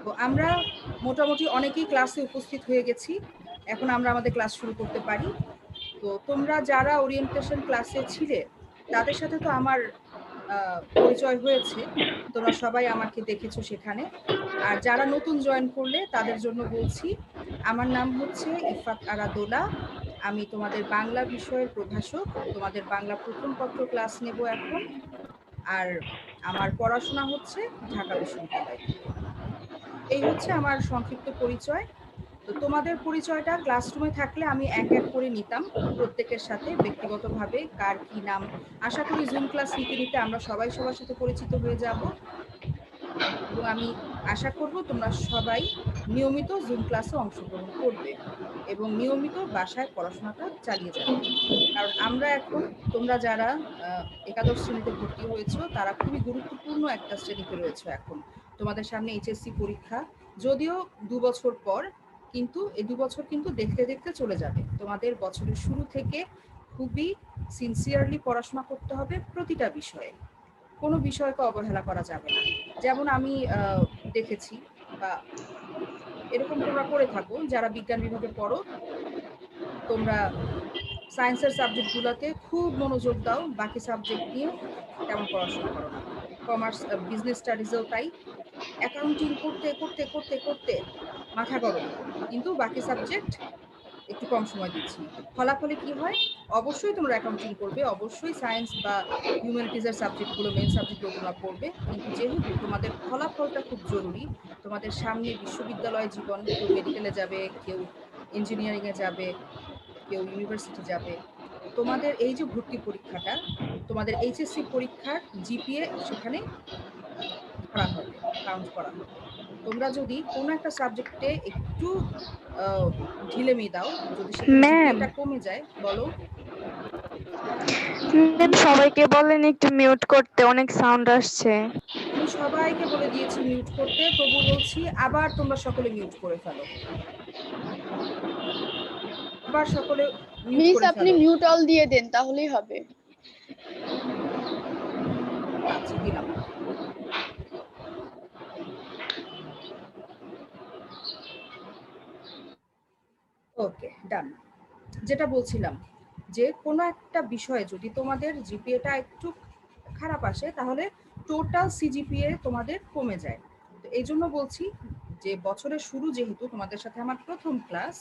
তো আমরা মোটামুটি অনেকেই ক্লাসে উপস্থিত হয়ে গেছি। এখন আমরা আমাদের ক্লাস শুরু করতে পারি। তো তোমরা যারা ওরিয়েন্টেশন ক্লাসে ছিলে তাদের সাথে তো আমার পরিচয় হয়েছে। তোমরা সবাই আমাকে দেখেছো সেখানে। আর যারা নতুন জয়েন করলে তাদের জন্য বলছি, আমার নাম হচ্ছে ইফাত আরা দোলা। আমি তোমাদের বাংলা বিষয়ের প্রভাষক। তোমাদের বাংলা প্রথম পত্র ক্লাস নেব এখন। আর আমার পড়াশোনা হচ্ছে ঢাকা বিশ্ববিদ্যালয় থেকে। এই হচ্ছে আমার সংক্ষিপ্ত পরিচয়। তো তোমাদের পরিচয়টা ক্লাসরুমে থাকলে আমি এক এক করে নিতাম প্রত্যেকের সাথে ব্যক্তিগতভাবে কার কি নাম। আশা করি জুম ক্লাস নিতে নিতে আমরা সবাই সবার সাথে পরিচিত হয়ে যাব এবং আমি আশা করব তোমরা সবাই নিয়মিত জুম ক্লাসে অংশগ্রহণ করবে এবং নিয়মিত বাসায় পড়াশোনাটা চালিয়ে যাবে। কারণ আমরা এখন, তোমরা যারা একাদশ শ্রেণীতে ভর্তি হয়েছো তারা খুবই গুরুত্বপূর্ণ একটা শ্রেণীতে রয়েছে এখন। তোমাদের সামনে এইচএসসি পরীক্ষা, যদিও 2 বছর পর, কিন্তু এই 2 বছর কিন্তু দেখতে দেখতে চলে যাবে। তোমাদের বছরের শুরু থেকে খুবই সিনসিয়ারলি পড়াশোনা করতে হবে প্রতিটা বিষয়ে। কোনো বিষয়কে অবহেলা করা যাবে না। যেমন আমি দেখেছি, বা এরকম তোমরা করে থাকো যারা বিজ্ঞান বিভাগে পড়ো, তোমরা সায়েন্সের সাবজেক্টগুলোতে খুব মনোযোগ দাও, বাকি সাবজেক্ট নিয়ে তেমন পড়াশোনা করো না। কমার্স, বিজনেস স্টাডিজেও তাই। অ্যাকাউন্টিং করতে করতে করতে করতে মাথা গরম, কিন্তু বাকি সাবজেক্ট একটু কম সময় দিচ্ছি। ফলাফলে কি হয়? অবশ্যই তোমরা অ্যাকাউন্টিং করবে, অবশ্যই সায়েন্স বা হিউম্যানিটিজের সাবজেক্টগুলো, মেন সাবজেক্টগুলো তোমরা পড়বে, কিন্তু যেহেতু তোমাদের ফলাফলটা খুব জরুরি, তোমাদের সামনে বিশ্ববিদ্যালয় জীবন, কেউ মেডিকেলে যাবে, কেউ ইঞ্জিনিয়ারিংয়ে যাবে, কেউ ইউনিভার্সিটি যাবে, তোমাদের এই যে ভর্তি পরীক্ষাটা, তোমাদের এইচএসসি পরীক্ষার জিপিএ সেখানে ধরা হবে, কাউন্ট করা হবে। তোমরা যদি কোনো একটা সাবজেক্টে একটু ঢিলেমি দাও, যদি সেখানে ম্যাম, জিপিএটা কমে যায়, বলো। ম্যাম সবাইকে বলেন একটু মিউট করতে, অনেক সাউন্ড আসছে। আমি সবাইকে বলে দিয়েছি মিউট করতে, তবু বলছি আবার তোমরা সকলে মিউট করে ফেলো। আবার সকলে মিউট মিস করে আপনি ফেলো। মিউট অল দিয়ে দেন তাহলেই হবে। আচ্ছা, দিলাম। ওকে, ডান। যেটা বলছিলাম, যে কোনো একটা বিষয়ে যদি তোমাদের জিপিএটা একটু খারাপ আসে, তাহলে টোটাল সিজিপিএ তোমাদের কমে যায়। তো এই জন্য বলছি যে বছরের শুরু, যেহেতু তোমাদের সাথে আমার প্রথম ক্লাস,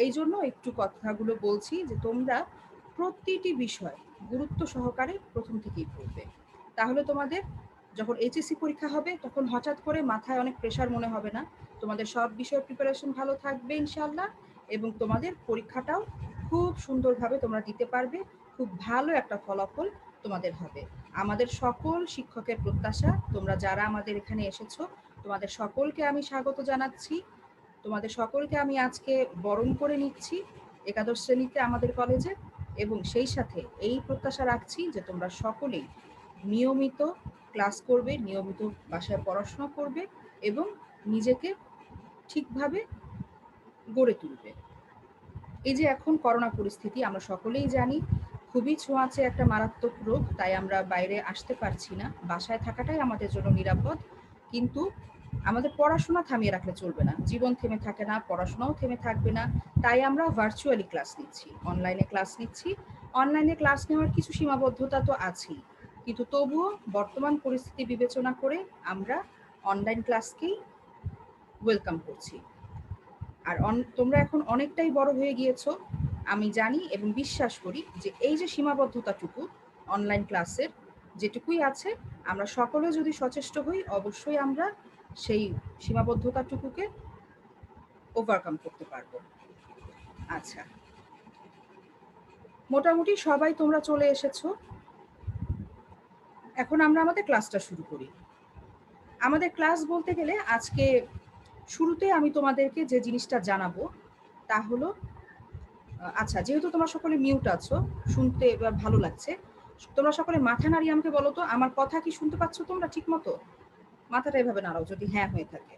এই জন্য একটু কথাগুলো বলছি যে তোমরা প্রতিটি বিষয় গুরুত্ব সহকারে প্রথম থেকেই পড়বে। তাহলে তোমাদের যখন এইচএসসি পরীক্ষা হবে তখন হঠাৎ করে মাথায় অনেক প্রেশার মনে হবে না। তোমাদের সব বিষয়ের প্রিপারেশন ভালো থাকবে ইনশাল্লাহ, এবং তোমাদের পরীক্ষাটাও খুব সুন্দরভাবে তোমরা দিতে পারবে। খুব ভালো একটা ফলাফল তোমাদের হবে। আমাদের সকল শিক্ষকের প্রত্যাশা, তোমরা যারা আমাদের এখানে এসেছো, তোমাদের সকলকে আমি স্বাগত জানাচ্ছি। তোমাদের সকলকে আমি আজকে বরণ করে নিচ্ছি একাদশ শ্রেণীতে আমাদের কলেজে, এবং সেই সাথে এই প্রত্যাশা রাখছি যে তোমরা সকলেই নিয়মিত ক্লাস করবে, নিয়মিত বাসায় পড়াশোনা করবে এবং নিজেকে ঠিকভাবে গড়ে তুলবে। এই যে এখন করোনা পরিস্থিতি, আমরা সকলেই জানি খুবই ছোঁয়াচে একটা মারাত্মক রোগ, তাই আমরা বাইরে আসতে পারছি না, বাসায় থাকাটাই আমাদের জন্য নিরাপদ। কিন্তু আমাদের পড়াশোনা থামিয়ে রাখলে চলবে না, জীবন থেমে থাকে না, পড়াশোনাও থেমে থাকবে না। তাই আমরা ভার্চুয়ালি ক্লাস নিচ্ছি, অনলাইনে ক্লাস নিচ্ছি। অনলাইনে ক্লাস নেওয়ার কিছু সীমাবদ্ধতা তো আছেই, কিন্তু তবুও বর্তমান পরিস্থিতি বিবেচনা করে আমরা অনলাইন ক্লাসকেই ওয়েলকাম করছি। আর তোমরা এখন অনেকটাই বড় হয়ে গিয়েছো, আমি জানি এবং বিশ্বাস করি যে এই যে সীমাবদ্ধতাটুকু অনলাইন ক্লাসের যেটুকুই আছে, আমরা সকলে যদি সচেষ্ট হই, অবশ্যই আমরা সেই সীমাবদ্ধতাটুকুকে ওভারকাম করতে পারবো। আচ্ছা, মোটামুটি সবাই তোমরা চলে এসেছো। এখন আমরা আমাদের ক্লাসটা শুরু করি। আমাদের ক্লাস বলতে গেলে আজকে শুরুতে আমি তোমাদেরকে যে জিনিসটা জানাবো তা হলো, আচ্ছা, যেহেতু তোমরা সকলে মিউট আছো, শুনতে এবার ভালো লাগছে, তোমরা সকলে মাথা নাড়িয়ে আমাকে বলো তো, আমার কথা কি শুনতে পাচ্ছ তোমরা ঠিক মতো? মাথাটা এভাবে নাড়াও যদি হ্যাঁ হয়ে থাকে।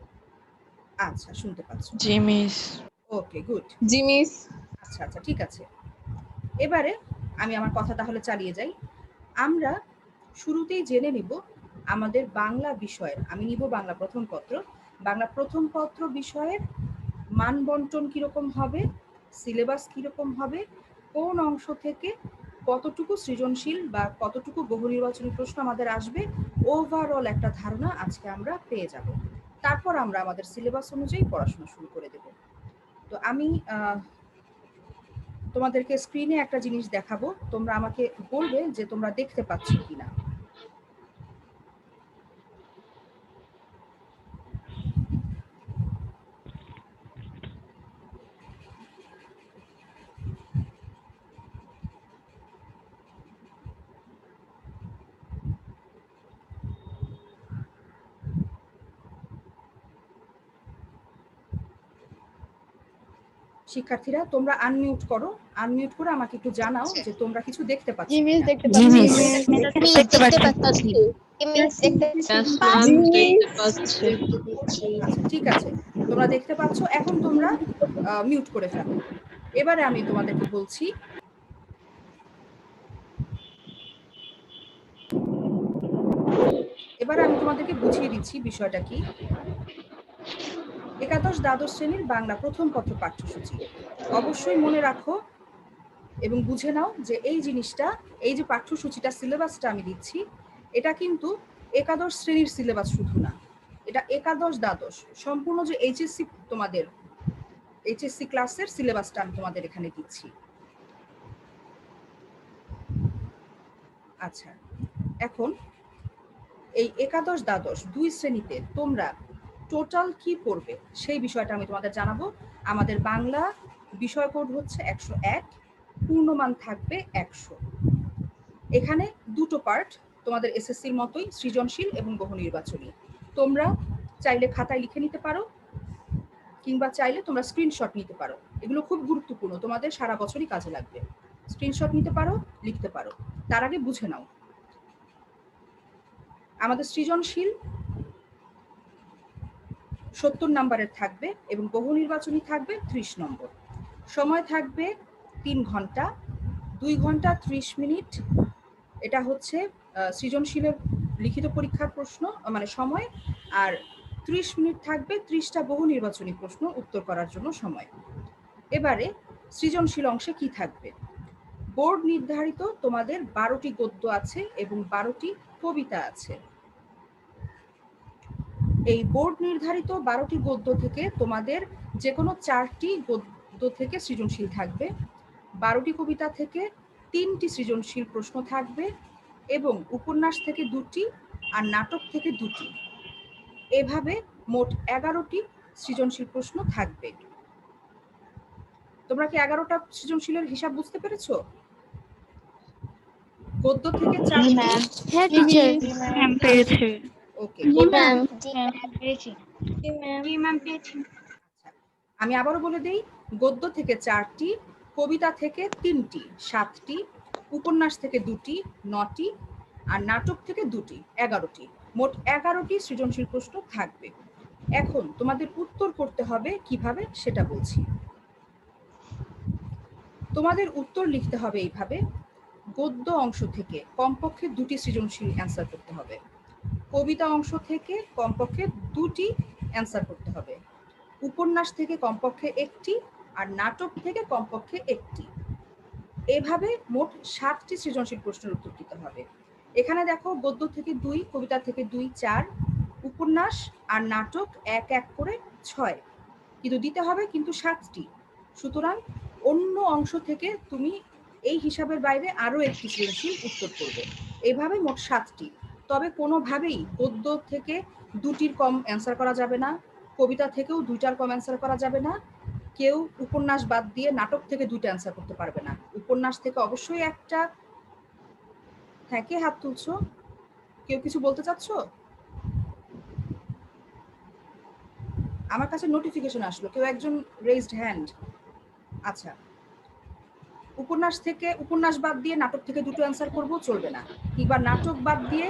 আচ্ছা, শুনতে পাচ্ছ। জি মিস। ওকে, গুড। জি মিস। আচ্ছা আচ্ছা, ঠিক আছে। এবারে আমি আমার কথা তাহলে চালিয়ে যাই। আমরা শুরুতেই জেনে নিব আমাদের বাংলা বিষয়ের, আমি নিব বাংলা প্রথম পত্র, বাংলা প্রথম পত্র বিষয়ের মান বন্টন কিরকম হবে, সিলেবাস কিরকম হবে, কোন অংশ থেকে কতটুকু সৃজনশীল বা কতটুকু বহু নির্বাচনী প্রশ্ন আমাদের আসবে, ওভারঅল একটা ধারণা আজকে আমরা পেয়ে যাব। তারপর আমরা আমাদের সিলেবাস অনুযায়ী পড়াশোনা শুরু করে দেব। তো আমি তোমাদেরকে স্ক্রিনে একটা জিনিস দেখাবো, তোমরা আমাকে বলবে যে তোমরা দেখতে পাচ্ছ কিনা। শিক্ষার্থীরা তোমরা আনমিউট করো, আনমিউট করে আমাকে একটু জানাও যে তোমরা কিছু দেখতে পাচ্ছ জি মিস কিনা। দেখতে জি পাচ্ছি। মিস দেখতে পাচ্ছি। মিস দেখতে পাচ্ছি। আচ্ছা ঠিক আছে, তোমরা দেখতে পাচ্ছ, এখন তোমরা মিউট করে ফেলো। এবারে আমি তোমাদেরকে বলছি, এবারে আমি তোমাদেরকে বুঝিয়ে দিচ্ছি বিষয়টা কি। একাদশ দ্বাদশ শ্রেণীর বাংলা প্রথম পত্র পাঠ্যসূচি অবশ্যই মনে রাখো এবং বুঝে নাও যে এই জিনিসটা, এই যে পাঠ্যসূচিটা, সিলেবাসটা আমি দিচ্ছি, এটা কিন্তু একাদশ শ্রেণীর সিলেবাস শুধু না, এটা একাদশ দ্বাদশ সম্পূর্ণ যে এইচএসসি, তোমাদের এইচএসসি ক্লাসের সিলেবাসটা আমি তোমাদের এখানে দিচ্ছি। আচ্ছা, এখন এই একাদশ দ্বাদশ দুই শ্রেণীতে তোমরা টোটাল কি পড়বে সেই বিষয়টা আমি তোমাদের জানাবো। আমাদের বাংলা বিষয় কোড হচ্ছে 101, পূর্ণমান থাকবে 100। এখানে দুটো পার্ট, তোমাদের এসএসসির মতোই সৃজনশীল এবং বহু নির্বাচনী। তোমরা চাইলে খাতায় লিখে নিতে পারো কিংবা চাইলে তোমরা স্ক্রিনশট নিতে পারো, এগুলো খুব গুরুত্বপূর্ণ, তোমাদের সারা বছরই কাজে লাগবে। স্ক্রিনশট নিতে পারো, লিখতে পারো। তার আগে বুঝে নাও, আমাদের সৃজনশীল 70 নম্বরের থাকবে এবং বহু নির্বাচনী থাকবে 30 নম্বর। সময় থাকবে 3 ঘন্টা, 2 ঘন্টা 30 মিনিট। এটা হচ্ছে সৃজনশীলের লিখিত পরীক্ষার প্রশ্ন মানে সময়, আর 30 মিনিট থাকবে 30টা বহু নির্বাচনী প্রশ্ন উত্তর করার জন্য সময়। এবারে সৃজনশীল অংশে কি থাকবে, বোর্ড নির্ধারিত তোমাদের 12টি গদ্য আছে এবং 12টি কবিতা আছে। এই বোর্ড নির্ধারিত 12টি গদ্য থেকে তোমাদের যে কোনো 4টি গদ্য থেকে সৃজনশীল থাকবে, 12টি কবিতা থেকে 3টি সৃজনশীল প্রশ্ন থাকবে এবং উপন্যাস থেকে 2টি আর নাটক থেকে 2টি। এভাবে মোট 11টি সৃজনশীল প্রশ্ন থাকবে। তোমরা কি 11টা সৃজনশীলের হিসাব বুঝতে পেরেছো? গদ্য থেকে 4টি, হ্যাঁ টিচার। পেয়েছি। ওকে, জি ম্যাম। পেয়েছি। আমি আবারও বলে দিই, গদ্য থেকে 4টি, কবিতা থেকে 3টি 7টি, উপন্যাস থেকে 2টি 9টি আর নাটক থেকে 2টি 11টি। মোট 11টি সৃজনশীল প্রশ্ন থাকবে। এখন তোমাদের উত্তর করতে হবে কিভাবে সেটা বলছি। তোমাদের উত্তর লিখতে হবে এইভাবে, গদ্য অংশ থেকে কমপক্ষে 2টি সৃজনশীল অ্যান্সার করতে হবে, কবিতা অংশ থেকে কমপক্ষে 2টি অ্যান্সার করতে হবে, উপন্যাস থেকে কমপক্ষে 1টি আর নাটক থেকে কমপক্ষে 1টি। এভাবে মোট 7টি সৃজনশীল প্রশ্নের উত্তর দিতে হবে। এখানে দেখো, গদ্য থেকে 2, কবিতা থেকে 2, 4, উপন্যাস আর নাটক 1-1 করে 6, কিন্তু দিতে হবে কিন্তু 7টি। সুতরাং অন্য অংশ থেকে তুমি এই হিসাবের বাইরে আরো একটি সৃজনশীল উত্তর করবে। এভাবে মোট 7টি। তবে কোনোভাবেই গদ্য থেকে 2টির কম অ্যান্সার করা যাবে না, কবিতা থেকেও 2টার কম অ্যান্সার করা যাবে না, কেউ উপন্যাস বাদ দিয়ে নাটক থেকে 2টা অ্যান্সার করতে পারবে না, উপন্যাস থেকে অবশ্যই একটা। হ্যাঁ, কে হাত তুলছো? কেউ কিছু বলতে চাচ্ছ? আমার কাছে নোটিফিকেশন আসলো, কেউ একজন রেজড হ্যান্ড। আচ্ছা, উপন্যাস বাদ দিয়ে নাটক থেকে 2টো অ্যান্সার করবো চলবে না, কিংবা নাটক বাদ দিয়ে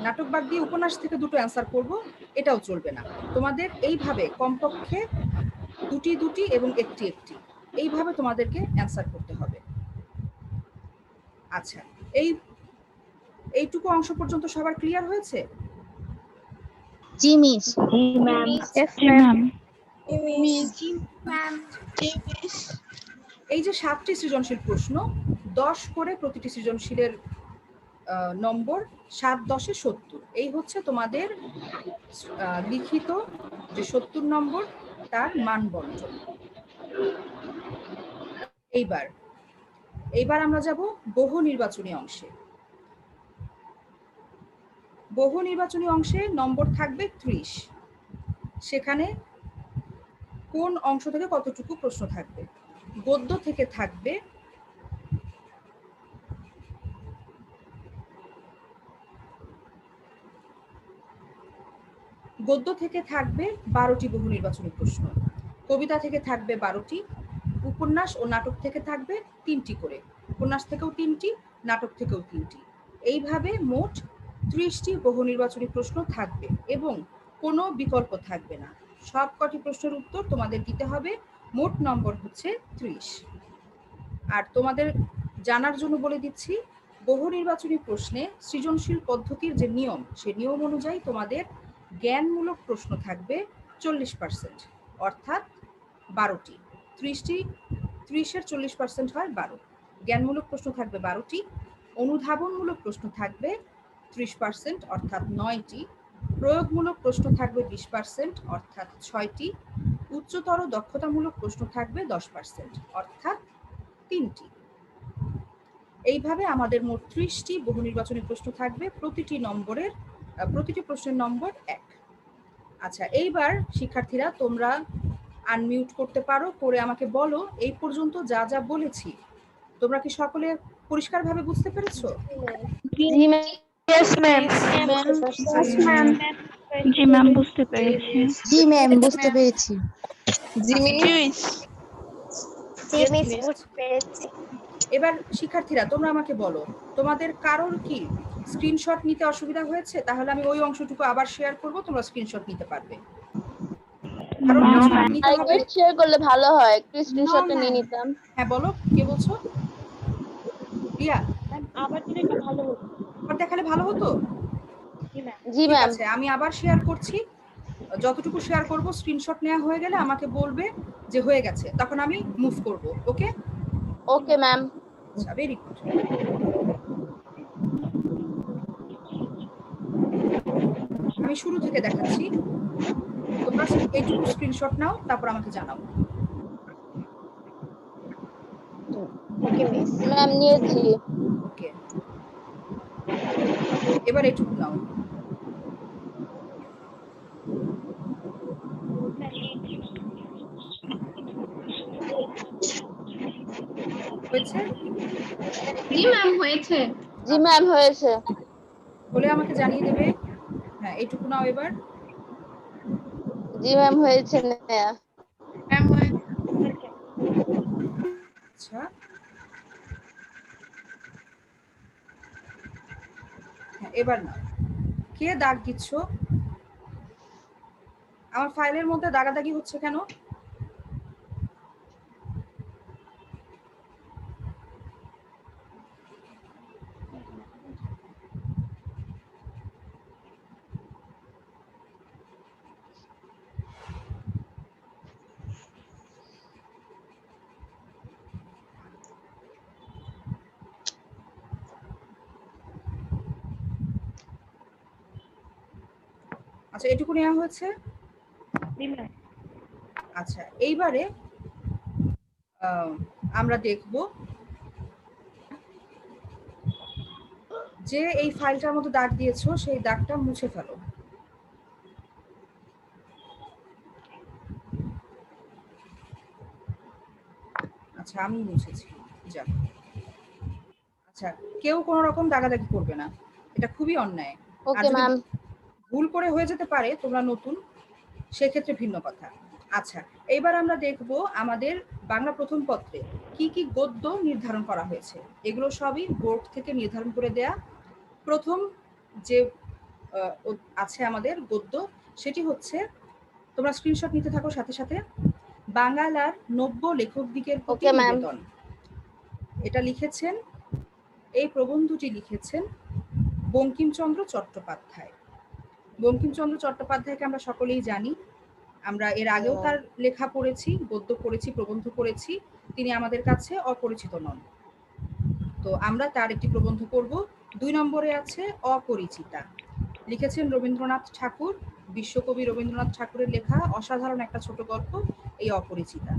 নাটক বাদ দিয়ে উপন্যাস থেকে 2টো অ্যান্সার করবো, এটাও চলবে না। তোমাদের এইভাবে কমপক্ষে 2টি এবং 1টি এইভাবে তোমাদেরকে অ্যান্সার করতে হবে। আচ্ছা, এইটুকু অংশ পর্যন্ত সবার ক্লিয়ার হয়েছে? জি মিস। Yes, জি ma'am. ম্যাম। এই যে 7টি সৃজনশীল প্রশ্ন, 10 করে প্রতিটি সৃজনশীলের নম্বর, 7 10 70। এই হচ্ছে তোমাদের লিখিত যে 70 নম্বর তার মান বন্টন। এইবার আমরা যাব বহু নির্বাচনী অংশে। বহু নির্বাচনী অংশে নম্বর থাকবে 30। সেখানে কোন অংশ থেকে কতটুকু প্রশ্ন থাকবে? গদ্য থেকে থাকবে গদ্য থেকে থাকবে 12টি বহু নির্বাচনী প্রশ্ন, কবিতা থেকে থাকবে 12টি, উপন্যাস ও নাটক থেকে থাকবে 3টি করে, উপন্যাস থেকেও 3টি, নাটক থেকেও 3টি। এইভাবে মোট 30টি বহু নির্বাচনী প্রশ্ন থাকবে এবং কোনো বিকল্প থাকবে না। সব কটি প্রশ্নের উত্তর তোমাদের দিতে হবে। মোট নম্বর হচ্ছে 30। আর তোমাদের জানার জন্য বলে দিচ্ছি, বহু নির্বাচনী প্রশ্নে সৃজনশীল পদ্ধতির যে নিয়ম, সেই নিয়ম অনুযায়ী তোমাদের জ্ঞানমূলক প্রশ্ন থাকবে 40%, অর্থাৎ 12টি। 30-এর 40% হয় 12। জ্ঞানমূলক প্রশ্ন থাকবে 12টি, অনুধাবনমূলক প্রশ্ন থাকবে 30%, অর্থাৎ 9টি, প্রয়োগমূলক প্রশ্ন থাকবে 20%, অর্থাৎ 6টি, উচ্চতর দক্ষতামূলক প্রশ্ন থাকবে 10%, অর্থাৎ 3টি। এইভাবে আমাদের মোট 30টি বহু নির্বাচনী প্রশ্ন থাকবে, প্রতিটি প্রশ্নের নম্বর 1। আচ্ছা, এইবার শিক্ষার্থীরা তোমরা আনমিউট করতে পারো, করে আমাকে বলো এই পর্যন্ত যা যা বলেছি তোমরা কি সকলে পরিষ্কারভাবে বুঝতে পেরেছো? জি ম্যাম। Yes, ma'am. জি ম্যাম, বুঝতে পেরেছি। জি ম্যাম, বুঝতে পেরেছি। এবার শিক্ষার্থীরা তোমরা আমাকে বলো, তোমাদের কারোর কি স্ক্রিনশট নিতে অসুবিধা হয়েছে? তাহলে আমি ওই অংশটুকু আবার শেয়ার করব, তোমরা স্ক্রিনশট নিতে পারবে। কারণ No, কিছু ma'am. নিতে হবে। আরেকটু শেয়ার করলে ভালো হয়, একটু স্ক্রিনশটটা নিয়ে নিতাম। হ্যাঁ বলো, কে বলছো? রিয়া, আবার দিলে একটু ভালো হতো। আবার দেখালে ভালো হতো। জি ঠিক ম্যাম। আছে, আমি আবার শেয়ার করছি। যতটুকু শেয়ার করব স্ক্রিনশট নেওয়া হয়ে গেলে আমাকে বলবে যে হয়ে গেছে, তখন আমি মুভ করব। ওকে? Okay ma'am. আচ্ছা, ভেরি গুড। আমি শুরু থেকে দেখাচ্ছি, তোমরা এইটুকু স্ক্রিনশট নাও, তারপর আমাকে জানাও। ওকে মিস। ম্যাম নিয়েছি। ওকে, এবার এইটুকু নাও। হয়েছে? জি ম্যাম, হয়েছে। জি ম্যাম হয়েছে। বলে আমাকে জানিয়ে দেবে। হ্যাঁ, এইটুকু নাও এবার। জি ম্যাম হয়েছে না। আচ্ছা, হ্যাঁ এবার নাও। কে দাগ দিচ্ছ? আমার ফাইলের মধ্যে দাগাদাগি হচ্ছে কেন? আচ্ছা, এটুকু নেওয়া হয়েছে। আচ্ছা, এইবারে আমরা দেখব যে এই ফাইলটার মধ্যে দাগ দিয়েছো সেই দাগটা মুছে ফেলো। আচ্ছা, আমি মুছেছি। যাক, আচ্ছা, কেউ কোনো রকম দাগাদাগি করবে না, এটা খুবই অন্যায়। আর ওকে যদি ম্যাম। ভুল করে হয়ে যেতে পারে, তোমরা নতুন, সেক্ষেত্রে ভিন্ন কথা। আচ্ছা, এইবার আমরা দেখব আমাদের বাংলা প্রথম পত্রে কি কি গদ্য নির্ধারণ করা হয়েছে। এগুলো সবই বোর্ড থেকে নির্ধারণ করে দেয়া। প্রথম যে আছে আমাদের গদ্য, সেটি হচ্ছে, তোমরা স্ক্রিনশট নিতে থাকো সাথে সাথে, বাঙালার নব্য লেখকদিগের প্রতি ওকে ম্যাম। নিবেদন। এটা লিখেছেন, এই প্রবন্ধটি লিখেছেন বঙ্কিমচন্দ্র চট্টোপাধ্যায়। বঙ্কিমচন্দ্র চট্টোপাধ্যায়কে আমরা সকলেই জানি, আমরা এর আগেও তার লেখা পড়েছি, গদ্য পড়েছি, প্রবন্ধ পড়েছি, তিনি আমাদের কাছে অপরিচিত নন। তো আমরা তার একটি প্রবন্ধ পড়ব। 2 নম্বরে আছে অপরিচিতা, লিখেছেন রবীন্দ্রনাথ ঠাকুর। বিশ্বকবি রবীন্দ্রনাথ ঠাকুরের লেখা অসাধারণ একটা ছোট গল্প এই অপরিচিতা।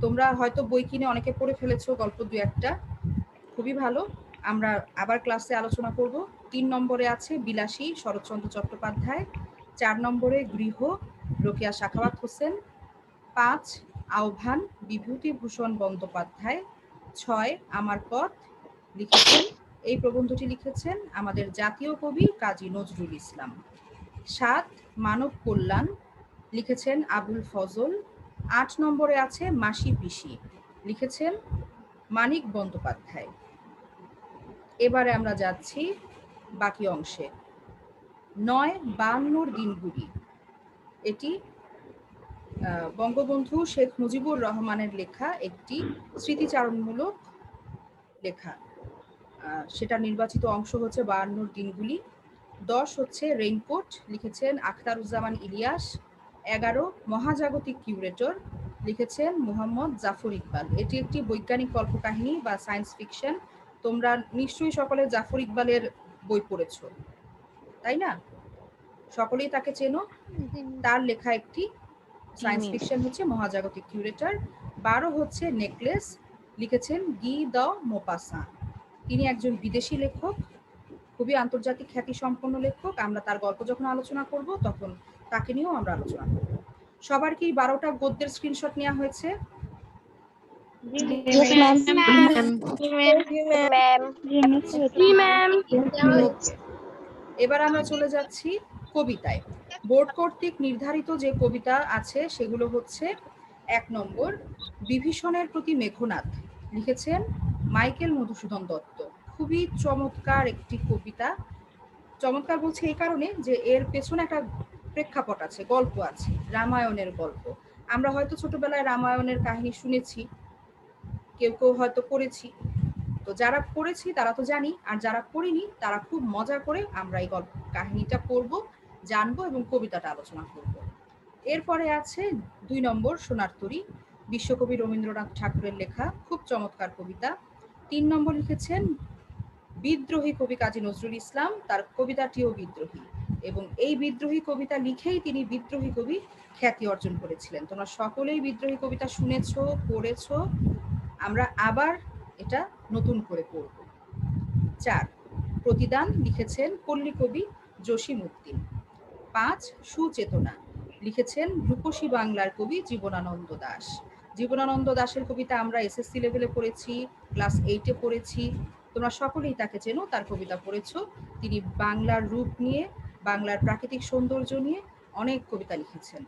তোমরা হয়তো বই কিনে অনেকে পড়ে ফেলেছো গল্প 2-1টা, খুবই ভালো। আমরা আবার ক্লাসে আলোচনা করব। 3 নম্বরে আছে বিলাসী, শরৎচন্দ্র চট্টোপাধ্যায়। 4 নম্বরে গৃহ, রোকেয়া সাখাওয়াত হোসেন। 5 আহ্বান, বিভূতিভূষণ বন্দ্যোপাধ্যায়। 6 আমার পথ, এই প্রবন্ধটি লিখেছেন আমাদের জাতীয় কবি কাজী নজরুল ইসলাম। 7 মানব কল্যাণ, লিখেছেন আবুল ফজল। 8 নম্বরে আছে মাসি পিসি, লিখেছেন মানিক বন্দ্যোপাধ্যায়। এবারে আমরা যাচ্ছি বাকি অংশে। 9 52 দিনগুলি, এটি বঙ্গবন্ধু শেখ মুজিবুর রহমানের লেখা একটি স্মৃতিচারণমূলক লেখা। সেটা নির্বাচিত অংশ হচ্ছে 52 দিনগুলি। 10 হচ্ছে রেইনকোট, লিখেছেন আখতারুজ্জামান ইলিয়াস। 11 মহাজাগতিক কিউরেটর, লিখেছেন মোহাম্মদ জাফর ইকবাল। এটি একটি বৈজ্ঞানিক কল্পকাহিনী বা সায়েন্স ফিকশন। তোমরা নিশ্চয়ই সকলে জাফর ইকবালের বই পড়েছো, তাই না? সকলেই তাকে চেনো। তার লেখা একটি সায়েন্স ফিকশন হচ্ছে মহাজাগতিক কিউরেটর। 12 হচ্ছে নেকলেস, লিখেছেন গি দ মোপাসা। তিনি একজন বিদেশি লেখক, খুবই আন্তর্জাতিক খ্যাতি সম্পন্ন লেখক। আমরা তার গল্প যখন আলোচনা করব তখন তাকে নিয়েও আমরা আলোচনা করব। সবার কি 12টা গদ্যের স্ক্রিনশট নেওয়া হয়েছে? এবার আমরা চলে যাচ্ছি কবিতায়। বোর্ড কর্তৃক নির্ধারিত যে কবিতা আছে সেগুলো হচ্ছে 1 নম্বর বিভীষণের প্রতি মেঘনাদ, লিখেছেন মাইকেল মধুসূদন দত্ত। খুবই চমৎকার একটি কবিতা। চমৎকার বলছি এই কারণে যে এর পেছনে একটা প্রেক্ষাপট আছে, গল্প আছে, রামায়ণের গল্প। আমরা হয়তো ছোটবেলায় রামায়ণের কাহিনী শুনেছি, কেউ কেউ হয়তো পড়েছি। তো যারা পড়েছি তারা তো জানি, আর যারা পড়িনি তারা খুব মজা করে আমরা এই গল্প কাহিনীটা পড়বো, জানবো এবং কবিতাটা আলোচনা করব। এরপরে আছে 2 নম্বর সোনার তরী, বিশ্বকবি রবীন্দ্রনাথ ঠাকুরের লেখা, খুব চমৎকার কবিতা। 3 নম্বর লিখেছেন বিদ্রোহী কবি কাজী নজরুল ইসলাম, তার কবিতাটিও বিদ্রোহী, এবং এই বিদ্রোহী কবিতা লিখেই তিনি বিদ্রোহী কবি খ্যাতি অর্জন করেছিলেন। তোমরা সকলেই বিদ্রোহী কবিতা শুনেছো, পড়েছো, আমরা আবার এটা নতুন করে পড়ব। 4 প্রতিদান, লিখেছেন পল্লী কবি জসিম উদ্দিন। 5 সুচেতনা, লিখেছেন রূপসী বাংলার কবি জীবনানন্দ দাশ। জীবনানন্দ দাশের কবিতা আমরা এসএসসি লেভেলে পড়েছি, ক্লাস 8-এ পড়েছি। তোমরা সকলেই তাকে চেনো, তার কবিতা পড়েছো। তিনি বাংলার রূপ নিয়ে, বাংলার প্রাকৃতিক সৌন্দর্য নিয়ে অনেক কবিতা লিখেছেন।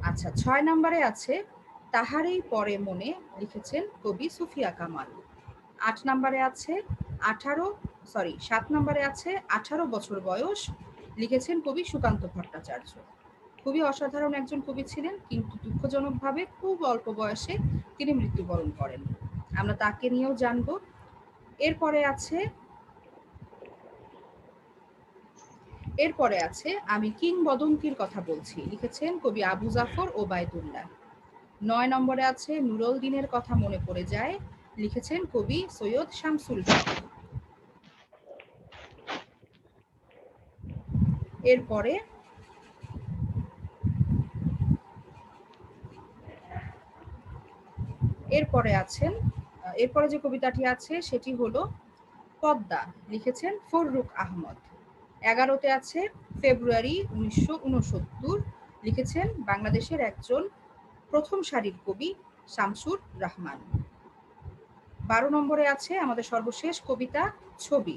আচ্ছা, 6 নম্বরে আছে তাহারেই পরে মনে, লিখেছেন কবি সুফিয়া কামাল। 8 নম্বরে আছে 7 নম্বরে আছে 18 বছর বয়স, লিখেছেন কবি সুকান্ত ভট্টাচার্য। খুবই অসাধারণ একজন কবি ছিলেন, কিন্তু দুঃখজনকভাবে খুব অল্প বয়সে তিনি মৃত্যুবরণ করেন। আমরা তাকে নিয়েও জানবো। এরপরে আছে আমি কিংবদন্তির কথা বলছি, লিখেছেন কবি আবু জাফর ওবায়দুল্লাহ। 9 নম্বরে আছে নুরুল দিনের কথা মনে পড়ে যায়, লিখেছেন কবি সৈয়দ শামসুল হক। এরপরে যে কবিতাটি আছে সেটি হলো পদ্মা, লিখেছেন ফররুখ আহমদ। 11তে আছে ফেব্রুয়ারি 1969, লিখেছেন বাংলাদেশের একজন প্রথম সারির কবি শামসুর রহমান। 12 নম্বরে আছে আমাদের সর্বশেষ কবিতা ছবি,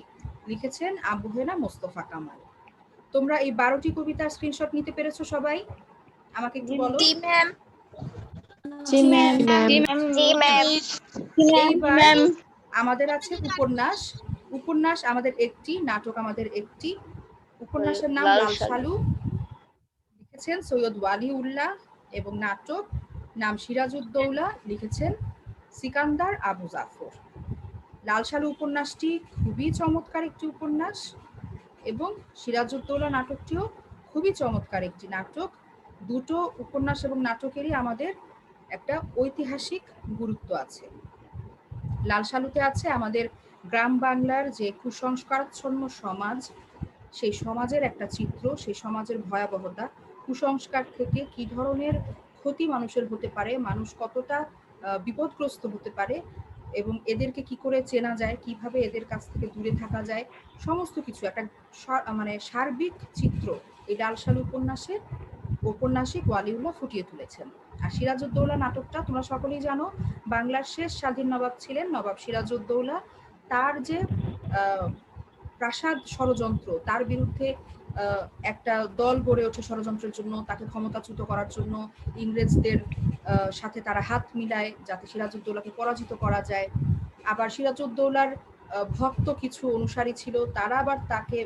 লিখেছেন আবু হেনা মোস্তফা কামাল। তোমরা এই 12টি কবিতার স্ক্রিনশট নিতে পেরেছো সবাই? আমাকে একটু বলো। এইবার আমাদের আছে উপন্যাস। উপন্যাস আমাদের একটি, নাটক আমাদের একটি। উপন্যাসের নাম লাল সালু, লিখেছেন সৈয়দ ওয়ালি উল্লাহ, এবং নাটক নাম সিরাজউদ্দৌলা, লিখেছেন সিকান্দার আবু জাফর। লাল সালু উপন্যাসটি খুবই চমৎকার একটি উপন্যাস। এবং সিরাজউদ্দৌলা নাটকটিও খুবই চমৎকার একটি নাটক। দুটো উপন্যাস এবং নাটকেরই আমাদের একটা ঐতিহাসিক গুরুত্ব আছে। লাল সালুতে আছে আমাদের গ্রাম বাংলার যে কুসংস্কারাচ্ছন্ন সমাজ, সেই সমাজের একটা চিত্র, সেই সমাজের ভয়াবহতা, কুসংস্কার থেকে কি ধরনের ক্ষতি মানুষের হতে পারে, মানুষ কতটা বিপদগ্রস্ত হতে পারে এবং এদেরকে কি করে চেনা যায়, কিভাবে এদের কাছ থেকে দূরে থাকা যায়, সমস্ত কিছু একটা মানে সার্বিক চিত্র এই লাল সালু ঔপন্যাসিক ওয়ালিউল্লাহ ফুটিয়ে তুলেছেন। আর সিরাজউদ্দৌলা নাটকটা তোমরা সকলেই জানো, বাংলার শেষ স্বাধীন নবাব ছিলেন নবাব সিরাজউদ্দৌলা। তার যে প্রাসাদ ষড়যন্ত্র, তার বিরুদ্ধে একটা দল গড়ে ওঠে ষড়যন্ত্রের জন্য, তাকে ক্ষমতাচ্যুত করার জন্য ইংরেজদের সাথে তারা হাত মিলায় যাতে সিরাজউদ্দৌলাকে পরাজিত করা যায়। আবার সিরাজউদ্দৌলার ভক্ত কিছু অনুসারী ছিল, তারা আবার তাকে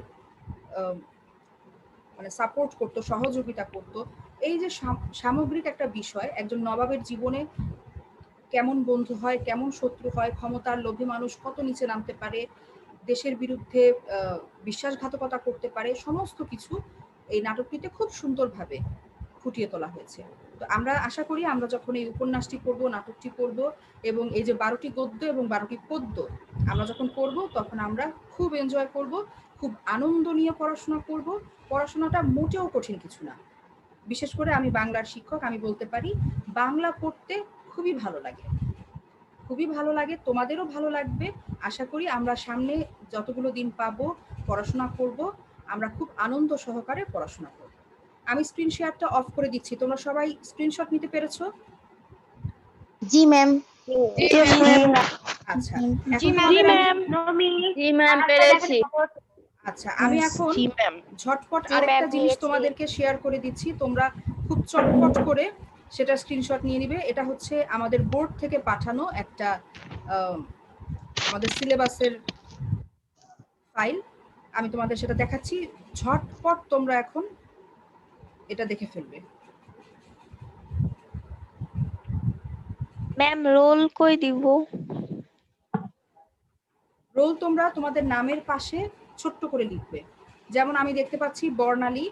মানে সাপোর্ট করতো, সহযোগিতা করতো। এই যে সামগ্রিক একটা বিষয়, একজন নবাবের জীবনে কেমন বন্ধু হয়, কেমন শত্রু হয়, ক্ষমতার লোভে মানুষ কত নিচে নামতে পারে, দেশের বিরুদ্ধে বিশ্বাসঘাতকতা করতে পারে, সমস্ত কিছু এই নাটকটিতে খুব সুন্দরভাবে ফুটিয়ে তোলা হয়েছে। তো আমরা আশা করি আমরা যখন এই উপন্যাসটি পড়বো, নাটকটি পড়বো এবং এই যে 12টি গদ্য এবং 12টি পদ্য আমরা যখন পড়বো, তখন আমরা খুব এনজয় করব, খুব আনন্দ নিয়ে পড়াশোনা করব। পড়াশোনাটা মোটেও কঠিন কিছু না। বিশেষ করে আমি বাংলার শিক্ষক, আমি বলতে পারি বাংলা পড়তে খুবই ভালো লাগে, খুবই ভালো লাগে, তোমাদেরও ভালো লাগবে। আশা করি আমরা সামনে যতগুলো দিন পাবো পড়াশোনা করব, আমরা খুব আনন্দ সহকারে পড়াশোনা করব। আমি স্ক্রিন শেয়ারটা অফ করে দিচ্ছি, তোমরা সবাই স্ক্রিনশট নিতে পেরেছো? জি ম্যাম। আচ্ছা, জি ম্যাম পেরেছি। আচ্ছা, আমি এখন ঝটপট আরেকটা জিনিস তোমাদেরকে শেয়ার করে দিচ্ছি, তোমরা খুব চটপট করে সেটা স্ক্রিনশট নিয়ে নিবে। এটা হচ্ছে আমাদের বোর্ড থেকে পাঠানো একটা আমাদের সিলেবাসের ফাইল। আমি তোমাদের সেটা দেখাচ্ছি, ঝটপট তোমরা এখন এটা দেখে ফেলবে। ম্যাম রোল কই দিব? রোল তোমরা তোমাদের নামের পাশে ছোট্ট করে লিখবে। যেমন আমি দেখতে পাচ্ছি বর্ণালী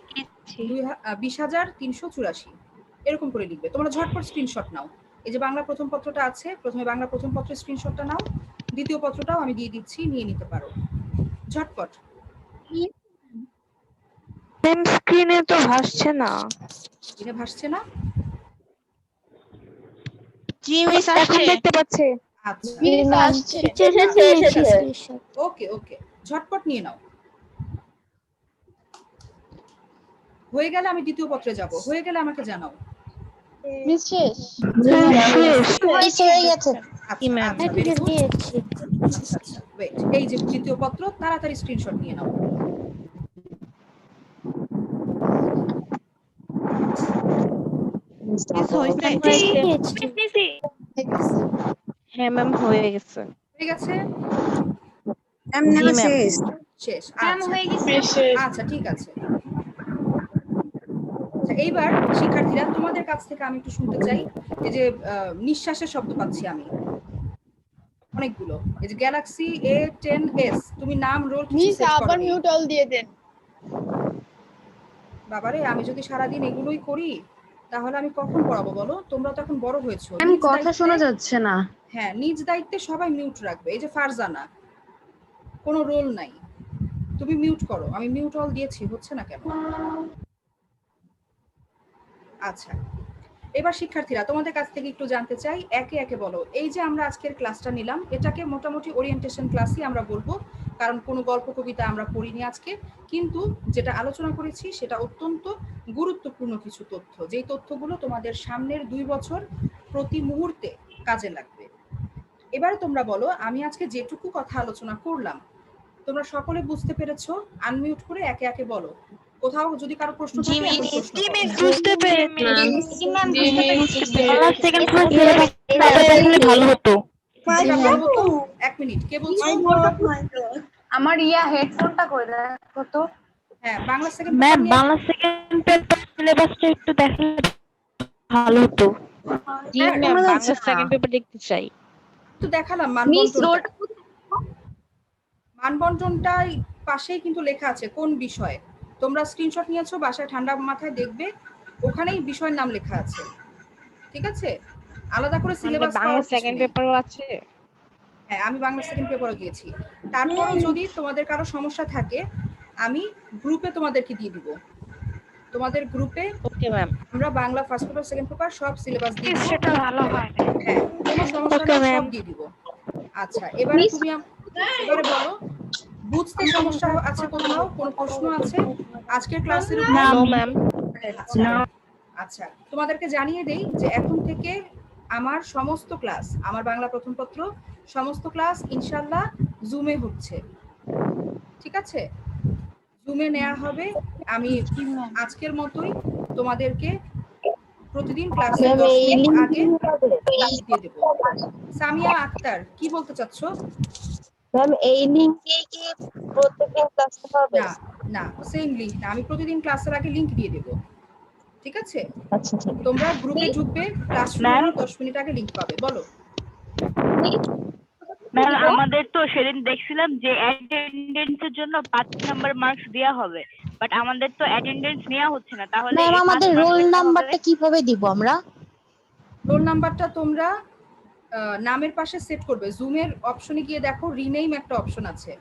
20,384, এরকম করে লিখবে। তোমরা ঝটপট স্ক্রিনশট নাও। এই যে বাংলা প্রথম পত্রটা আছে, প্রথমে বাংলা প্রথম পত্রের স্ক্রিনশটটা নাও, দ্বিতীয় পত্রটাও আমি দিয়ে দিচ্ছি, নিয়ে নিতে পারো ঝটপট। ম্যাম স্ক্রিনে তো ভাসছে না। এটা ভাসছে না? জি মিস এখন দেখতে পাচ্ছি। আচ্ছা, এসেছে। ওকে ওকে, ঝটপট নিয়ে নাও। হয়ে গেলে আমি দ্বিতীয় পত্রে যাব, হয়ে গেলে আমাকে জানাও। মিস শেষ। হয়ে গেছে। আচ্ছা, very good। আচ্ছা, wait, এই যে দ্বিতীয় পত্র, তাড়াতাড়ি স্ক্রিনশট নিয়ে নাও। হ্যাঁ ম্যাম হয়ে গেছে। হয়ে গেছে? শেষ? আচ্ছা ঠিক আছে। এইবার শিক্ষার্থীরা তোমাদের কাছ থেকে আমি একটু শুনতে চাই, এই যে নিঃশ্বাসের শব্দ পাচ্ছি আমি অনেকগুলো। এই যে গ্যালাক্সি A10s, তুমি নাম রোল কিছু সেট করো। আবার মিউট অল দিয়ে দেন। বাবারে, আমি যদি সারাদিন এগুলোই করি তাহলে আমি কখন পড়াবো বলো? তোমরা তো এখন বড় হয়েছো। কথা শোনা যাচ্ছে না। হ্যাঁ, নিজ দায়িত্বে সবাই মিউট রাখবে। এই যে ফারজানা, কোনো রোল নাই, তুমি মিউট করো। আমি মিউট অল দিয়েছি, হচ্ছে না কেন? আচ্ছা, এবার শিক্ষার্থীরা তোমাদের কাছ থেকে একটু জানতে চাই, একে একে বলো। এই যে আমরা আজকের ক্লাসটা নিলাম, এটাকে মোটামুটি ওরিয়েন্টেশন ক্লাসই আমরা বলবো, কারণ কোনো গল্প কবিতা আমরা পড়িনি আজকে। কিন্তু যেটা আলোচনা করেছি সেটা অত্যন্ত গুরুত্বপূর্ণ কিছু তথ্য, যেই তথ্যগুলো তোমাদের সামনের 2 বছর প্রতি মুহূর্তে কাজে লাগবে। এবারে তোমরা বলো, আমি আজকে যেটুকু কথা আলোচনা করলাম তোমরা সকলে বুঝতে পেরেছো? আনমিউট করে একে একে বলো। কোথাও যদি কারো প্রশ্ন থাকে এখন প্রশ্ন করো। বুঝতে পেরেছি। ভালো হতো। যেটা ভালো হতো, 1 মিনিট, কে বলছো? আমার হেডফোনটা কই দেখো তো। হ্যাঁ, Bangla second ma'am Bangla second paper সিলেবাসটা একটু দেখলে ভালো হতো। জি ম্যাম বাংলা সেকেন্ড পেপার দেখতে চাই। তো দেখালাম মানবন্টনটাই পাশেই কিন্তু লেখা আছে কোন বিষয়। তোমরা স্ক্রিনশট নিয়েছো, বাসায় ঠান্ডা মাথায় দেখবে, ওখানেই বিষয়ের নাম লেখা আছে। ঠিক আছে, আলাদা করে সিলেবাস বাংলা সেকেন্ড পেপারও আছে। হ্যাঁ, আমি বাংলা সেকেন্ড পেপারও গিয়েছি। তারপরও যদি তোমাদের কারো সমস্যা থাকে আমি গ্রুপে তোমাদেরকে দিয়ে দিব। তোমাদের গ্রুপে ওকে ম্যাম। আমরা Bangla first paper second paper সব সিলেবাস দিয়ে দিব। সেটা ভালো হয়। হ্যাঁ, কোনো সমস্যা Okay, নেই, ma'am. সব দিয়ে দিব। আচ্ছা, এবারে তুমি এবারে বলো, বুঝতে সমস্যা আছে কোথাও, কোনো প্রশ্ন আছে আজকের ক্লাসের উপর? No ma'am. আচ্ছা আচ্ছা, তোমাদেরকে জানিয়ে দেই যে এখন থেকে আমার সমস্ত ক্লাস, আমার বাংলা প্রথম পত্র সমস্ত ক্লাস ইনশাল্লাহ জুমে হচ্ছে। ঠিক আছে, জুমে নেওয়া হবে। আমি আজকের মতোই তোমাদেরকে প্রতিদিন ক্লাসে 10 মিনিট আগে লিংক দিয়ে দেবো। সামিয়া আক্তার, কি বলতে চাচ্ছ? ম্যাম এই লিংকে কি প্রত্যেকদিন ক্লাস হবে? না না, সেম লিংক না, আমি প্রতিদিন ক্লাসের আগে লিংক দিয়ে দেবো। ঠিক আছে, আচ্ছা ঠিক আছে। তোমরা গ্রুপে ঢুকবে, ক্লাস শুরু হওয়ার 10 মিনিট আগে লিংক পাবে। বলো। ম্যাম আমাদের তো সেদিন দেখছিলাম যে অ্যাটেন্ডেন্সের জন্য 5 নাম্বার মার্কস দেওয়া হবে, বাট আমাদের তো অ্যাটেন্ডেন্স নেওয়া হচ্ছে না, তাহলে ম্যাম এই আমাদের 5 রোল মার্কসটা নাম্বারটা কিভাবে দিব আমরা? রোল নাম্বারটা তোমরা নামের পাশে সেট করবে। জুমের অপশনে গিয়ে দেখো রিনেম একটা অপশন আছে,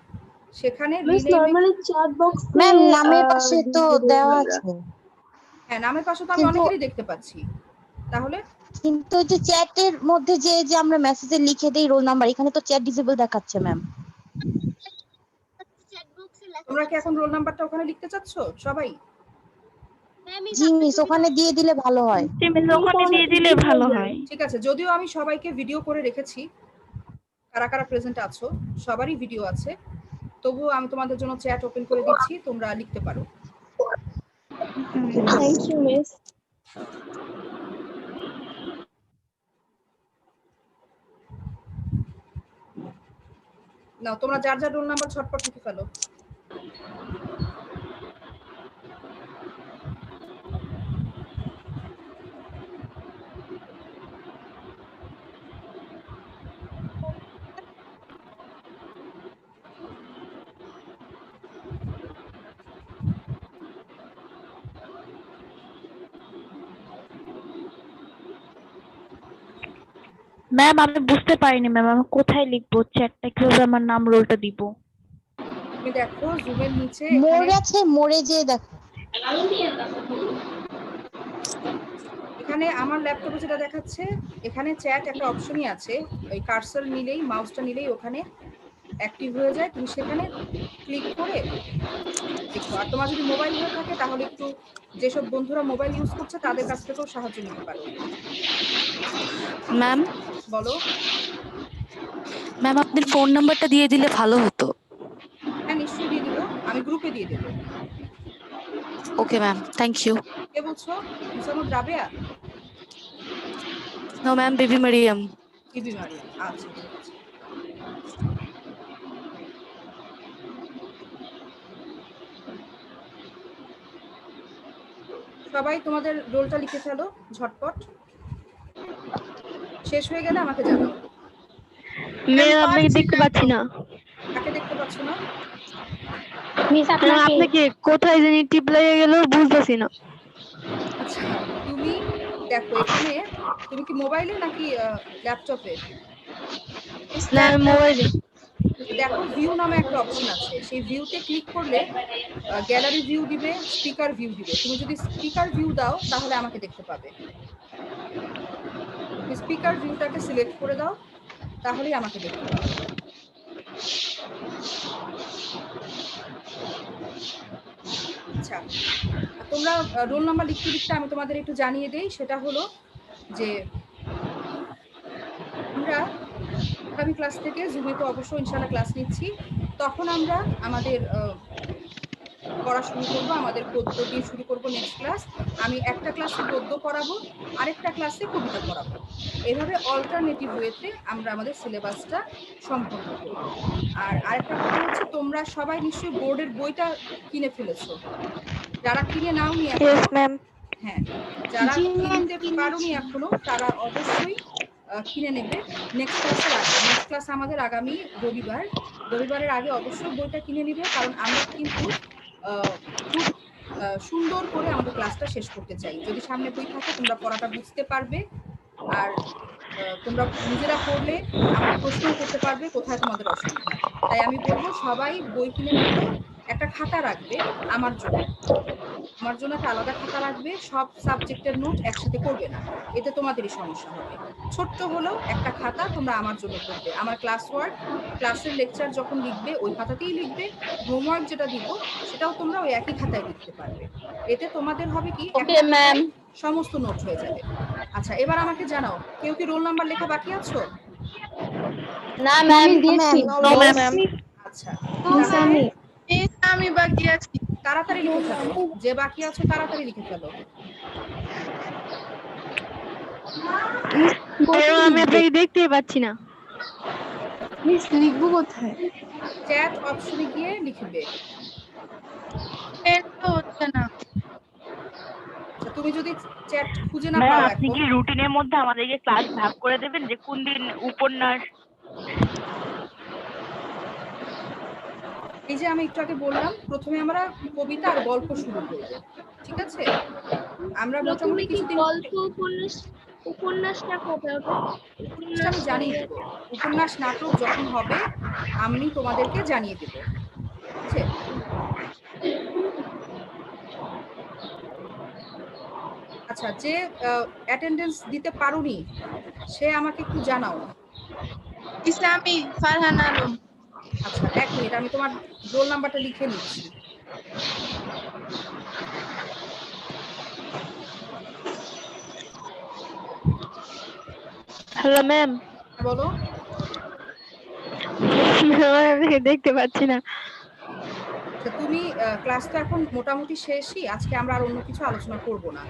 সেখানে রিনেম। চ্যাট বক্স ম্যাম নামের পাশে তো দেওয়া আছে, হ্যাঁ, নামের পাশে তো আমি কিন্তু অনেকেরই দেখতে পাচ্ছি। তাহলে কিন্তু ওই যে চ্যাটের মধ্যে যে আমরা মেসেজে লিখে দেই রোল নাম্বার, এখানে তো চ্যাট ডিসেবল দেখাচ্ছে ম্যাম। তোমরা কি এখন রোল নাম্বারটা ওখানে লিখতে চাচ্ছ সবাই? জি মিস, ওখানে দিয়ে দিলে ভালো হয়। ওখানে দিয়ে দিলে ভালো হয়। ঠিক আছে, যদিও আমি সবাইকে ভিডিও করে রেখেছি, কারা কারা প্রেজেন্ট আছো সবারই ভিডিও আছে, তবুও আমি তোমাদের জন্য চ্যাট ওপেন করে দিচ্ছি, তোমরা লিখতে পারো। Thank you miss. নাও, তোমরা যার যার রোল নাম্বার ছটপট লিখে ফেলো। ম্যাম আমি বুঝতে পারিনি ম্যাম, আমি কোথায় লিখবো চ্যাটটা, কিভাবে আমার নাম রোলটা দিব? তুমি দেখো জুমের নিচে মোড় আছে, মোড়ে যে দেখো। এখানে আমার ল্যাপটপে যেটা দেখাচ্ছে, এখানে চ্যাট একটা অপশনই আছে, ওই কার্সর নিলেই, মাউসটা নিলেই ওখানে অ্যাক্টিভ হয়ে যায়। তুমি সেখানে ক্লিক করে দেখো। আর তোমার যদি মোবাইল হয়ে থাকে তাহলে একটু, যেসব বন্ধুরা মোবাইল ইউজ করছে তাদের কাছ থেকেও সাহায্য নিতে পারো। ম্যাম বলো। ম্যাম আপনার ফোন নাম্বারটা দিয়ে দিলে ভালো হতো। হ্যাঁ নিশ্চয়ই দিয়ে দেবো, আমি গ্রুপে দিয়ে দেবো। Okay ma'am, thank you. কে বলছো? Mosammat Rabeya? No ma'am, baby Mariam. Bibi Mariam, আচ্ছা ঠিক আছে। সবাই তোমাদের রোলটা লিখে ফেলো ঝটপট, শেষ হয়ে গেলে আমাকে জানাও। ম্যাম আপনাকে দেখতে পাচ্ছি না। কাকে দেখতে পাচ্ছ না? মিস আপনাকে কোথায় জানি টিপ লেগে গেল, বুঝতেছি না। আচ্ছা, তুমি দেখো এখানে, তুমি কি মোবাইলে নাকি ল্যাপটপে? না মোবাইলে। দেখো ভিউ নামে একটা অপশন আছে, সেই ভিউতে ক্লিক করলে গ্যালারি ভিউ দিবে, স্পিকার ভিউ দিবে। তুমি যদি স্পিকার ভিউ দাও তাহলে আমাকে দেখতে পাবে। স্পিকার ভিউটাকে সিলেক্ট করে দাও, তাহলেই আমাকে দেখতে পাবে। আচ্ছা, তোমরা রোল নাম্বার লিখতে লিখতে আমি তোমাদের একটু জানিয়ে দেই, সেটা হলো যে আমরা আগামী ক্লাস থেকে জুমে তো অবশ্যই ইনশাআল্লাহ ক্লাস নিচ্ছি, তখন আমরা আমাদের পড়া শুরু করবো, আমাদের গদ্য দিয়ে শুরু করবো নেক্সট ক্লাস। আমি একটা ক্লাসে গদ্য পড়াবো, আরেকটা ক্লাসে কবিতা পড়াবো। এভাবে অল্টারনেটিভ ওয়েতে আমরা আমাদের সিলেবাসটা সম্পন্ন করব। আর আরেকটা কথা হচ্ছে, তোমরা সবাই নিশ্চয়ই বোর্ডের বইটা কিনে ফেলেছো। যারা কিনে নাওনি এখনো, ম্যাম। হ্যাঁ, যারা কিনতে পারোনি এখনো তারা অবশ্যই কিনে নেবে নেক্সট ক্লাসের আগে। নেক্সট ক্লাস আমাদের আগামী রবিবার রবিবারের আগে অবশ্যই বইটা কিনে নিবে, কারণ আমরা কিন্তু খুব সুন্দর করে আমাদের ক্লাসটা শেষ করতে চাই। যদি সামনে বই থাকে তোমরা পড়াটা বুঝতে পারবে, আর তোমরা নিজেরা পড়লে আমাকে প্রশ্নও করতে পারবে কোথায় তোমাদের অসুবিধা। তাই আমি বলবো সবাই বই কিনে নিলে একটা খাতা রাখবে আমার জন্য। আমার জন্য একটা আলাদা খাতা রাখবে, সব সাবজেক্টের নোট একসাথে করবে না, এতে তোমাদেরই সমস্যা হবে। ছোট্ট হলেও একটা খাতা তোমরা আমার জন্য করবে। আমার ক্লাস ওয়ার্ক, ক্লাসের লেকচার যখন লিখবে ওই খাতাতেই লিখবে, হোমওয়ার্ক যেটা দিব সেটাও তোমরা ওই একই খাতায় লিখতে পারবে। এতে তোমাদের হবে কি, ওকে ম্যাম। সমস্ত নোট হয়ে যাবে। আচ্ছা, এবার আমাকে জানাও, কেউ কি রোল নাম্বার লেখা বাকি আছো? না ম্যাম দিয়েছি। No ma'am. আচ্ছা, মিস আমি আমি বাকি আছি। তাড়াতাড়ি লিখে ফেলো, যে বাকি আছো তাড়াতাড়ি লিখে ফেলো। আমি আপনাকে দেখতেই পাচ্ছি না। মিস লিখবো কোথায়? চ্যাট অপশনে গিয়ে লিখবে। পেন তো হচ্ছে না। আচ্ছা, তুমি যদি চ্যাট খুঁজে না ম্যাডাম পাও আপনি এখন, কি রুটিনের মধ্যে আমাদেরকে ক্লাস ভাগ করে দেবেন যে কোন দিন উপন্যাস? এই যে আমি একটু আগে বললাম, প্রথমে আমরা কবিতা আর গল্প শুরু করব, ঠিক আছে? আমরা মোটামুটি কিছুদিন উপন্যাসটা কবে হবে? সেটা আমি জানিয়ে দেবো। উপন্যাস নাটক যখন হবে আমি তোমাদেরকে জানিয়ে দেবো, ঠিক আছে? আচ্ছা, যে অ্যাটেন্ডেন্স দিতে পারোনি সে আমাকে একটু জানাও। ইসলামী ফারহান আলম। আচ্ছা, 1 মিনিট, আমি তোমার রোল নাম্বারটা লিখে নিচ্ছি। Hello ma'am. বলো। আপনাকে দেখতে পাচ্ছি না। আচ্ছা, তুমি ক্লাস তো এখন মোটামুটি শেষই, আজকে আমরা আর অন্য কিছু আলোচনা করব না।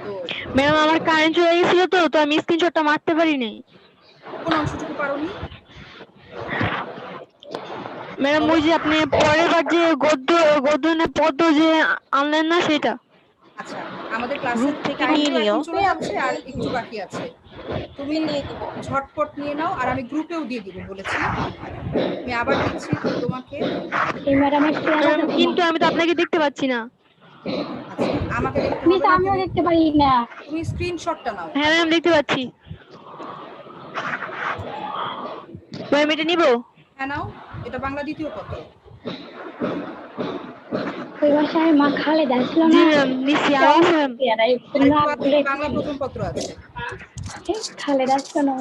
তো ম্যাম আমার কারেন্ট চলে গেছিল তো আমি স্ক্রিনশটটা মারতে পারিনি। কোন অংশটুকু পারোনি? ম্যাডাম ওই যে আপনি পরের বার যে গদ্য না পদ্য যে আনলেন না সেটা। আচ্ছা, আমাদের ক্লাসের টাইম চলে যাচ্ছে আর একটু বাকি আছে, তুমি ঝটপট নিয়ে নাও। আর আমি গ্রুপেও দিয়ে দিব বলেছি, আমি আবার দিচ্ছি তোমাকে। এই ম্যাডামের কিন্তু আমি তো আপনাকে দেখতে পাচ্ছি না। আচ্ছা, আমাকে দেখতে মিস হবে না, আমিও দেখতে পারি না। তুমি স্ক্রিনশটটা নাও। হ্যাঁ ম্যাম দেখতে পাচ্ছি। ম্যাম এটা নিব? হ্যাঁ নাও, এটা বাংলা দ্বিতীয় পত্র। ওই বাসায় মা খালেদা ছিল জি না? ম্যাম নিচ্ছি। আর আছে ম্যাম? বাংলা প্রথম পত্র আছে। খালেদা ছিল না?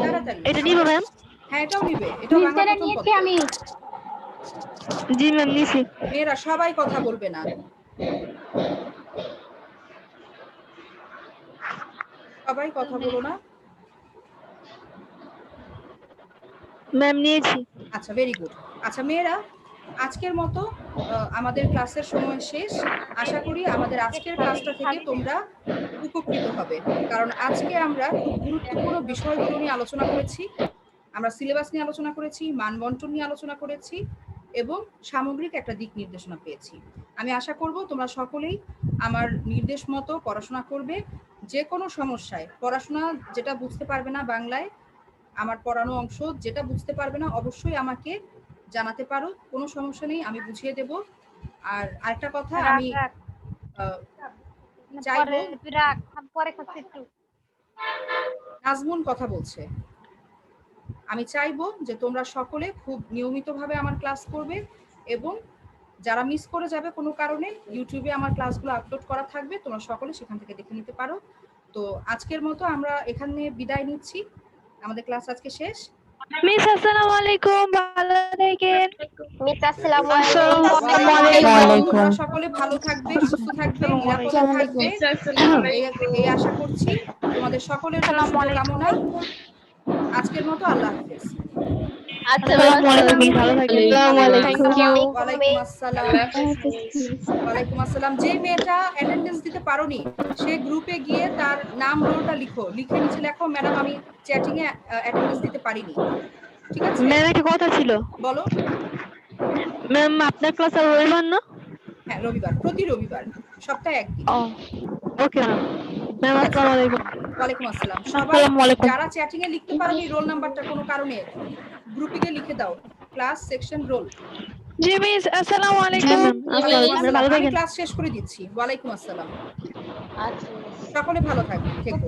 তাড়াতাড়ি। এটা নিব ম্যাম? হ্যাঁ, এটাও নিবে, এটা বাংলা প্রথম নিয়েছি পত্র। আমি। জি ম্যাম নিছি। মেয়েরা সবাই কথা বলবে না, সবাই কথা বলো না। ম্যাম নিয়েছি। আচ্ছা, ভেরি গুড। আচ্ছা মেয়েরা, আজকের মতো আমাদের ক্লাসের সময় শেষ। আশা করি আমাদের আজকের ক্লাসটা থেকে তোমরা উপকৃত হবে, কারণ আজকে আমরা খুব গুরুত্বপূর্ণ বিষয়গুলো নিয়ে আলোচনা করেছি। আমরা সিলেবাস নিয়ে আলোচনা করেছি, মানবন্টন নিয়ে আলোচনা করেছি এবং সামগ্রিক একটা দিক নির্দেশনা পেয়েছি। আমি আশা করব তোমরা সকলেই আমার নির্দেশ মতো পড়াশোনা করবে। যে কোনো সমস্যায়, পড়াশোনা যেটা বুঝতে পারবে না বাংলায়, আমার পড়ানো অংশ যেটা বুঝতে পারবে না অবশ্যই আমাকে জানাতে পারো, কোনো সমস্যা নেই, আমি বুঝিয়ে দেব। আর আরেকটা কথা, আমি চাইবো, নাজমুন কথা বলছে, আমি চাইবো যে তোমরা সকলে খুব নিয়মিতভাবে আমার ক্লাস করবে এবং যারা মিস করে যাবে কোনো কারণে, ইউটিউবে আমার ক্লাসগুলো আপলোড করা থাকবে, তোমরা সকলে সেখান থেকে দেখে নিতে পারো। তো আজকের মতো আমরা এখানে বিদায় নিচ্ছি, আমাদের ক্লাস আজকে শেষ। মিস আসসালামু আলাইকুম, ভালো থাকেন। মিস আসসালামু তোমরা সকলে ভালো থাকবে, সুস্থ থাকবে, নিরাপদে থাকবে, এই আশা করছি। তোমাদের সকলের জন্য শুভকামনা। আজকের মতো আল্লাহ হাফেজ। আসসালামু আলাইকুম, ভালো থাকেন। Thank you. ওয়ালাইকুম আসসালাম। ওয়ালাইকুম আসসালাম। যে মেয়েটা অ্যাটেন্ডেন্স দিতে পারোনি সে গ্রুপে গিয়ে তার নাম রোলটা লিখো, লিখে নিচে লেখো, ম্যাডাম আমি চ্যাটিং এ অ্যাটেন্ডেন্স দিতে পারিনি। ঠিক আছে? ম্যাম একটা কথা ছিল। বলো। ম্যাম আপনার ক্লাস আর রবিবার না? হ্যাঁ, রবিবার, প্রতি রবিবার, সপ্তাহে একদিন। Okay ma'am. ম্যাম আসসালামু আলাইকুম। ওয়ালাইকুম আসসালাম। সবাই যারা চ্যাটিং এ লিখতে পারোনি রোল নাম্বারটা কোনো কারণে গ্রুপে গিয়ে লিখে দাও। Class, section, roll. জি মিস, আসসালামু আলাইকুম। আমি ক্লাস শেষ করে দিচ্ছি। ওয়ালাইকুম আসসালাম। সকলে ভালো থাকবেন। থেকো।